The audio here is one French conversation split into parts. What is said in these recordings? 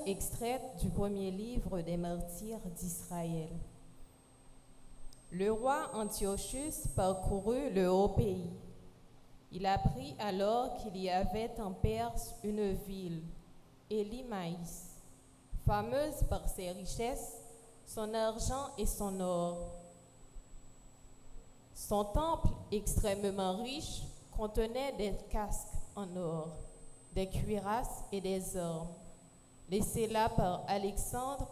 extraite du premier livre des martyrs d'Israël. Le roi Antiochus parcourut le haut pays. Il apprit alors qu'il y avait en Perse une ville, Élimaïs, fameuse par ses richesses, son argent et son or. Son temple extrêmement riche contenait des casques en or, des cuirasses et des armes, laissés là par Alexandre,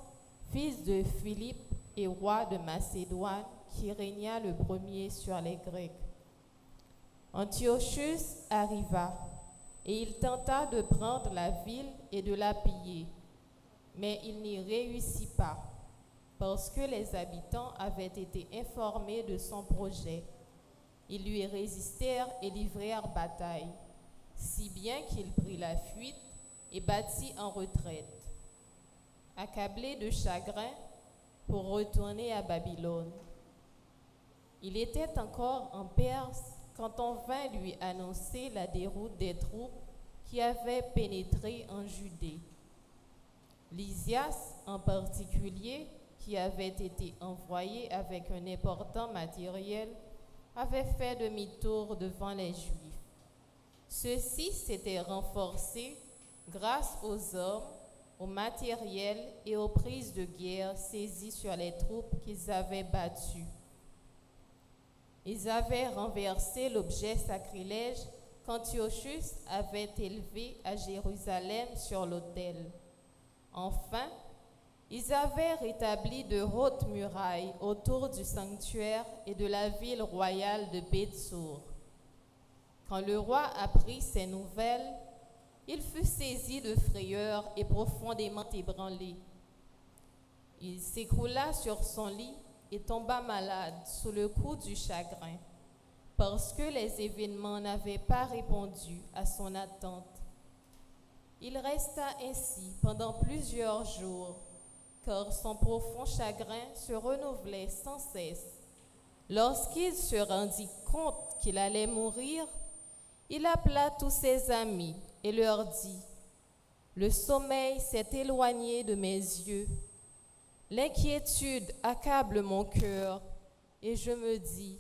fils de Philippe et roi de Macédoine, qui régna le premier sur les Grecs. Antiochus arriva, et il tenta de prendre la ville et de la piller, mais il n'y réussit pas, parce que les habitants avaient été informés de son projet. Ils lui résistèrent et livrèrent bataille, si bien qu'il prit la fuite et battit en retraite, accablé de chagrin pour retourner à Babylone. Il était encore en Perse quand on vint lui annoncer la déroute des troupes qui avaient pénétré en Judée. Lysias, en particulier, qui avait été envoyé avec un important matériel, avait fait demi-tour devant les Juifs. Ceux-ci s'étaient renforcés grâce aux hommes, au matériel et aux prises de guerre saisies sur les troupes qu'ils avaient battues. Ils avaient renversé l'objet sacrilège qu'Antiochus avait élevé à Jérusalem sur l'autel. Enfin, ils avaient rétabli de hautes murailles autour du sanctuaire et de la ville royale de Bétsour. Quand le roi apprit ces nouvelles, il fut saisi de frayeur et profondément ébranlé. Il s'écroula sur son lit et tomba malade sous le coup du chagrin, parce que les événements n'avaient pas répondu à son attente. Il resta ainsi pendant plusieurs jours, car son profond chagrin se renouvelait sans cesse. Lorsqu'il se rendit compte qu'il allait mourir, il appela tous ses amis et leur dit : « Le sommeil s'est éloigné de mes yeux. L'inquiétude accable mon cœur et je me dis :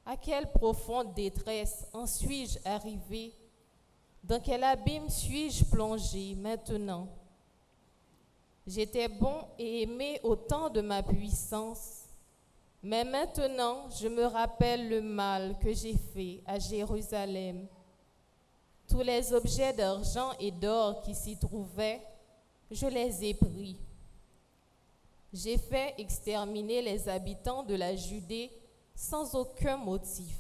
à quelle profonde détresse en suis-je arrivé ? Dans quel abîme suis-je plongé maintenant ? J'étais bon et aimé au temps de ma puissance, mais maintenant je me rappelle le mal que j'ai fait à Jérusalem. Tous les objets d'argent et d'or qui s'y trouvaient, je les ai pris. J'ai fait exterminer les habitants de la Judée sans aucun motif.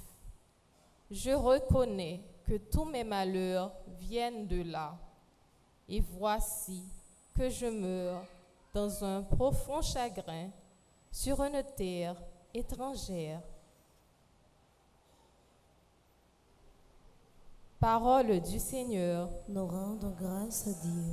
Je reconnais que tous mes malheurs viennent de là. Et voici que je meurs dans un profond chagrin sur une terre étrangère. Parole du Seigneur. Nous rendons grâce à Dieu.